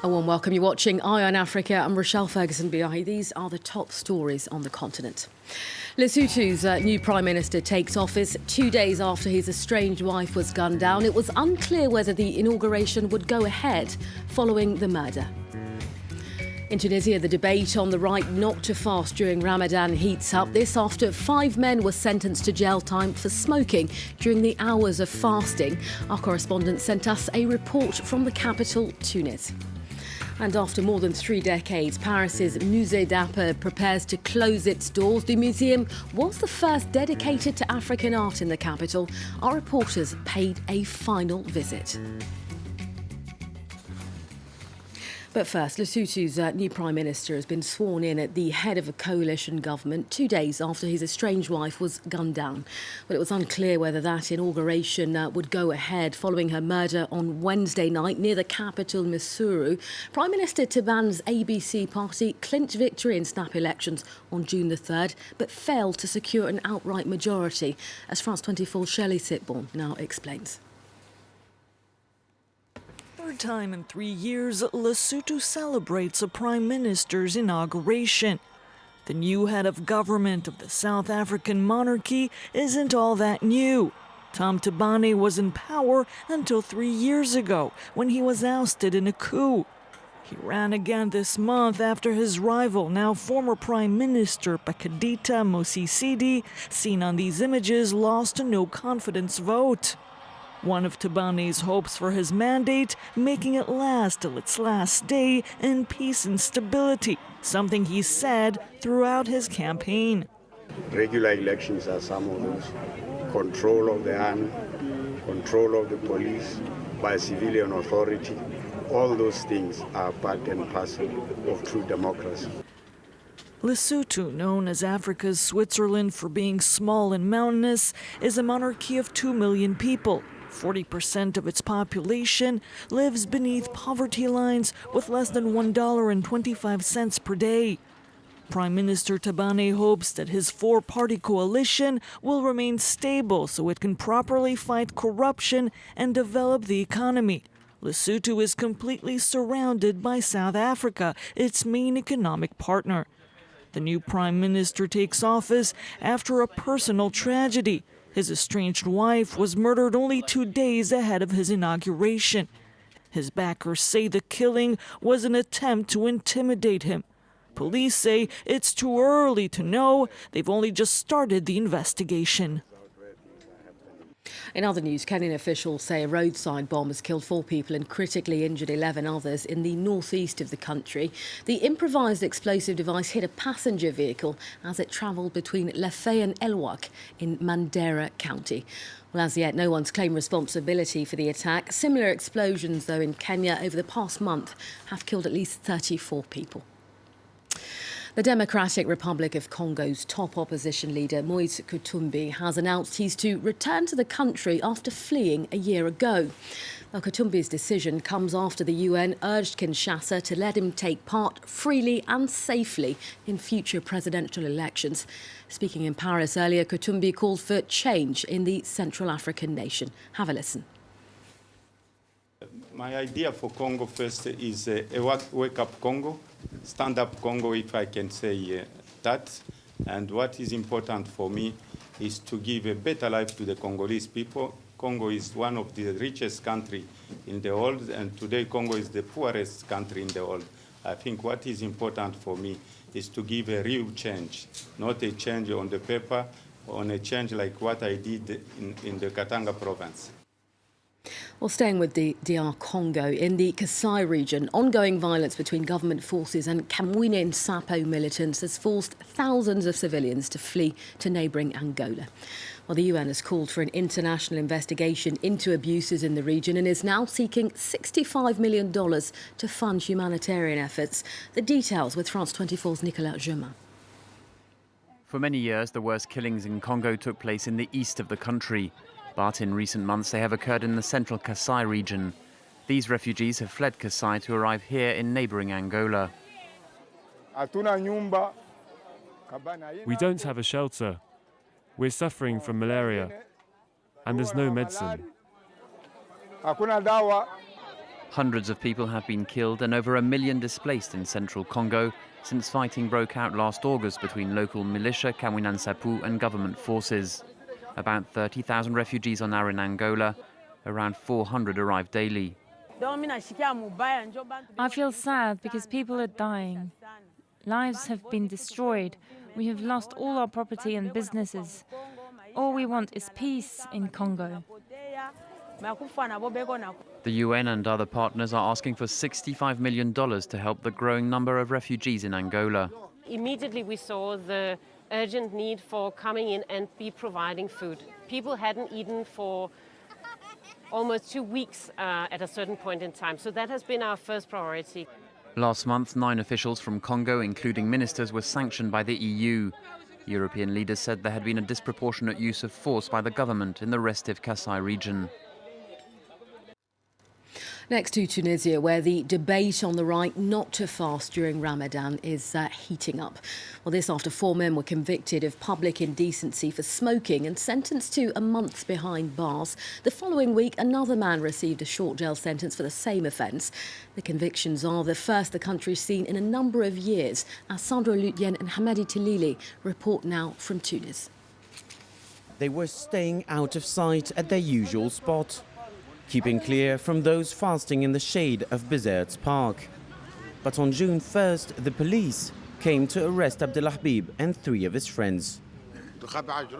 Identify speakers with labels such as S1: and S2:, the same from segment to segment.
S1: A warm welcome. You're watching Eye on Africa. I'm Rochelle Ferguson-Biahi. These are the top stories on the continent. Lesotho's new Prime Minister takes office 2 days after his estranged wife was gunned down. It was unclear whether the inauguration would go ahead following the murder. In Tunisia, the debate on the right not to fast during Ramadan heats up. This after 5 men were sentenced to jail time for smoking during the hours of fasting. Our correspondent sent us a report from the capital, Tunis. And after more than 3 decades, Paris's Musée Dapper prepares to close its doors. The museum was the first dedicated to African art in the capital. Our reporters paid a final visit. But first, Lesotho's new Prime Minister has been sworn in at the head of a coalition government 2 days after his estranged wife was gunned down. But it was unclear whether that inauguration would go ahead following her murder on Wednesday night near the capital, Missouri. Prime Minister Taban's ABC party clinched victory in snap elections on June the 3rd, but failed to secure an outright majority, as France 24's Shelley Sitborn now explains.
S2: Third time in 3 years, Lesotho celebrates a prime minister's inauguration. The new head of government of the South African monarchy isn't all that new. Tom Tabane was in power until 3 years ago, when he was ousted in a coup. He ran again this month after his rival, now former Prime Minister Pakadita Mosisili, seen on these images, lost a no-confidence vote. One of Tabane's hopes for his mandate, making it last till its last day in peace and stability, something he said throughout his campaign.
S3: Regular elections are some of those. Control of the army, control of the police by civilian authority. All those things are part and parcel of true democracy.
S2: Lesotho, known as Africa's Switzerland for being small and mountainous, is a monarchy of 2 million people. 40% of its population lives beneath poverty lines with less than $1.25 per day. Prime Minister Tabane hopes that his 4-party coalition will remain stable so it can properly fight corruption and develop the economy. Lesotho is completely surrounded by South Africa, its main economic partner. The new Prime Minister takes office after a personal tragedy. His estranged wife was murdered only 2 days ahead of his inauguration. His backers say the killing was an attempt to intimidate him. Police say it's too early to know. They've only just started the investigation.
S1: In other news, Kenyan officials say a roadside bomb has killed 4 people and critically injured 11 others in the northeast of the country. The improvised explosive device hit a passenger vehicle as it travelled between Lefay and Elwak in Mandera County. Well, as yet, no one's claimed responsibility for the attack. Similar explosions, though, in Kenya over the past month have killed at least 34 people. The Democratic Republic of Congo's top opposition leader, Moise Katumbi, has announced he's to return to the country after fleeing a year ago. Well, Katumbi's decision comes after the UN urged Kinshasa to let him take part freely and safely in future presidential elections. Speaking in Paris earlier, Katumbi called for change in the Central African nation. Have a listen.
S4: My idea for Congo first is a wake-up Congo, stand-up Congo, if I can say that. And what is important for me is to give a better life to the Congolese people. Congo is one of the richest countries in the world, and today Congo is the poorest country in the world. I think what is important for me is to give a real change, not a change on the paper, on a change like what I did in the Katanga province.
S1: Well, staying with the DR Congo, in the Kasai region, ongoing violence between government forces and Kamwine and Sapo militants has forced thousands of civilians to flee to neighbouring Angola. Well, the UN has called for an international investigation into abuses in the region and is now seeking $65 million to fund humanitarian efforts. The details with France 24's Nicolas Germain.
S5: For many years, the worst killings in Congo took place in the east of the country. But in recent months, they have occurred in the central Kasai region. These refugees have fled Kasai to arrive here in neighbouring Angola.
S6: We don't have a shelter. We're suffering from malaria, and there's no medicine.
S5: Hundreds of people have been killed and over 1 million displaced in central Congo since fighting broke out last August between local militia Kamwina Nsapu and government forces. About 30,000 refugees are now in Angola. Around 400 arrive daily.
S7: I feel sad because people are dying. Lives have been destroyed. We have lost all our property and businesses. All we want is peace in Congo.
S5: The UN and other partners are asking for $65 million to help the growing number of refugees in Angola.
S8: Immediately we saw the urgent need for coming in and be providing food. People hadn't eaten for almost 2 weeks at a certain point in time, so that has been our first priority.
S5: Last month, 9 officials from Congo, including ministers, were sanctioned by the EU. European leaders said there had been a disproportionate use of force by the government in the restive Kasai region.
S1: Next to Tunisia, where the debate on the right not to fast during Ramadan is heating up. Well, this after 4 men were convicted of public indecency for smoking and sentenced to a month behind bars. The following week, another man received a short jail sentence for the same offence. The convictions are the first the country's seen in a number of years, as Sandro Lutien and Hamadi Tilili report now from Tunis.
S9: They were staying out of sight at their usual spot, keeping clear from those fasting in the shade of Bezert's Park. But on June 1st, the police came to arrest Abdelhabib and 3 of his friends.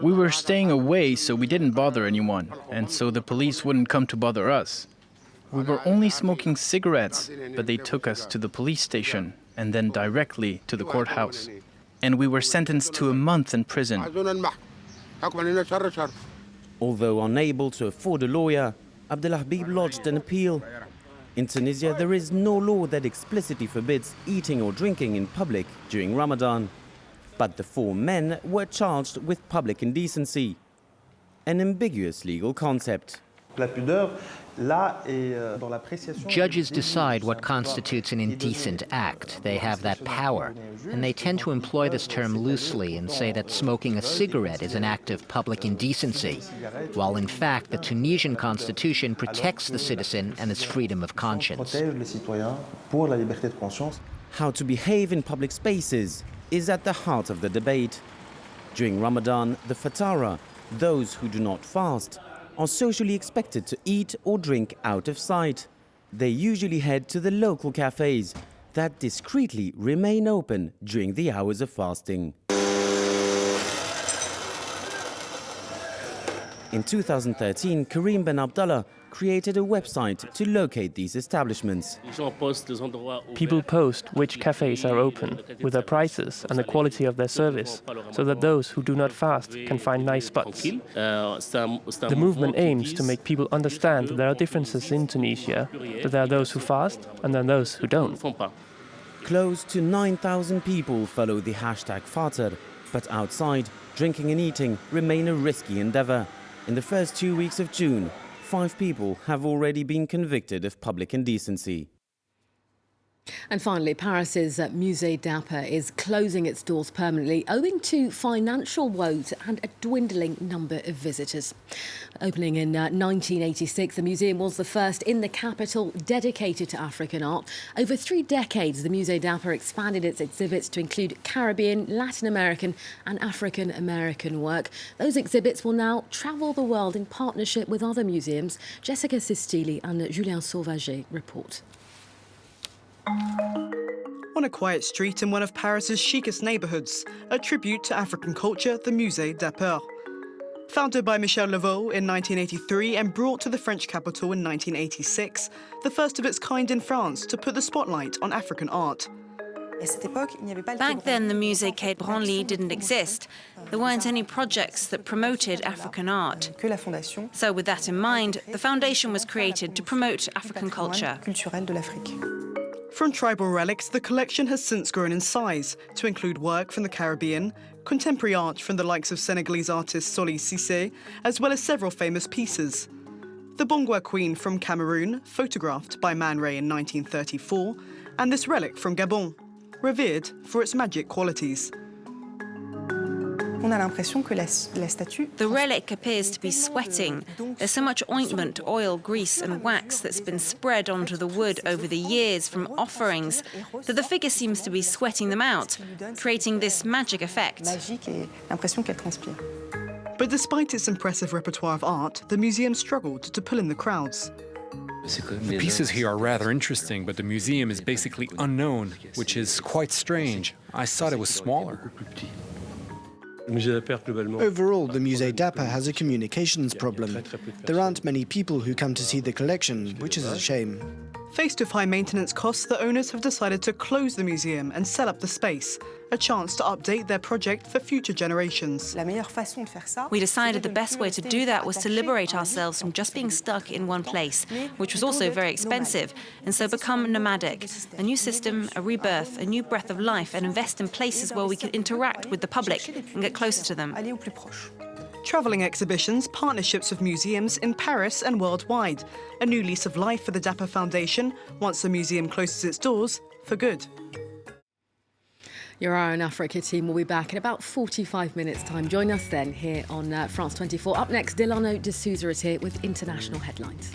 S10: We were staying away, so we didn't bother anyone, and so the police wouldn't come to bother us. We were only smoking cigarettes, but they took us to the police station and then directly to the courthouse. And we were sentenced to a month in prison.
S9: Although unable to afford a lawyer, Abdelhabib lodged an appeal. In Tunisia, there is no law that explicitly forbids eating or drinking in public during Ramadan. But the 4 men were charged with public indecency, an ambiguous legal concept.
S11: Judges decide what constitutes an indecent act. They have that power. And they tend to employ this term loosely and say that smoking a cigarette is an act of public indecency, while in fact the Tunisian constitution protects the citizen and his freedom of conscience.
S9: How to behave in public spaces is at the heart of the debate. During Ramadan, the Fatara, those who do not fast, are socially expected to eat or drink out of sight. They usually head to the local cafes that discreetly remain open during the hours of fasting. In 2013, Karim Ben Abdallah created a website to locate these establishments.
S12: People post which cafes are open, with their prices and the quality of their service, so that those who do not fast can find nice spots. The movement aims to make people understand that there are differences in Tunisia, that there are those who fast and there are those who don't.
S9: Close to 9,000 people follow the hashtag Fatar, but outside, drinking and eating remain a risky endeavor. In the first 2 weeks of June, 5 people have already been convicted of public indecency.
S1: And finally, Paris's Musée Dapper is closing its doors permanently owing to financial woes and a dwindling number of visitors. Opening in 1986, the museum was the first in the capital dedicated to African art. Over 3 decades, the Musée Dapper expanded its exhibits to include Caribbean, Latin American and African American work. Those exhibits will now travel the world in partnership with other museums. Jessica Sistili and Julien Sauvaget report.
S13: On a quiet street in one of Paris's chicest neighbourhoods, a tribute to African culture, the Musée Dapper. Founded by Michel Levaux in 1983 and brought to the French capital in 1986, the first of its kind in France to put the spotlight on African art.
S14: Back then, the Musée Quai Branly didn't exist. There weren't any projects that promoted African art. So with that in mind, the foundation was created to promote African culture.
S13: From tribal relics, the collection has since grown in size to include work from the Caribbean, contemporary art from the likes of Senegalese artist Soli Cissé, as well as several famous pieces. The Bongwa Queen from Cameroon, photographed by Man Ray in 1934, and this relic from Gabon, revered for its magic qualities.
S14: The relic appears to be sweating. There's so much ointment, oil, grease and wax that's been spread onto the wood over the years from offerings that the figure seems to be sweating them out, creating this magic effect.
S13: But despite its impressive repertoire of art, the museum struggled to pull in the crowds.
S15: The pieces here are rather interesting, but the museum is basically unknown, which is quite strange. I thought it was smaller.
S16: Overall, the Musée Dapper has a communications problem. There aren't many people who come to see the collection, which is a shame.
S13: Faced with high maintenance costs, the owners have decided to close the museum and sell up the space, a chance to update their project for future generations.
S14: We decided the best way to do that was to liberate ourselves from just being stuck in one place, which was also very expensive, and so become nomadic. A new system, a rebirth, a new breath of life, and invest in places where we can interact with the public and get closer to them.
S13: Travelling exhibitions, partnerships with museums in Paris and worldwide. A new lease of life for the Dapper Foundation once the museum closes its doors for good.
S1: Your Own Africa team will be back in about 45 minutes' time. Join us then here on France 24. Up next, Delano de Souza is here with international headlines.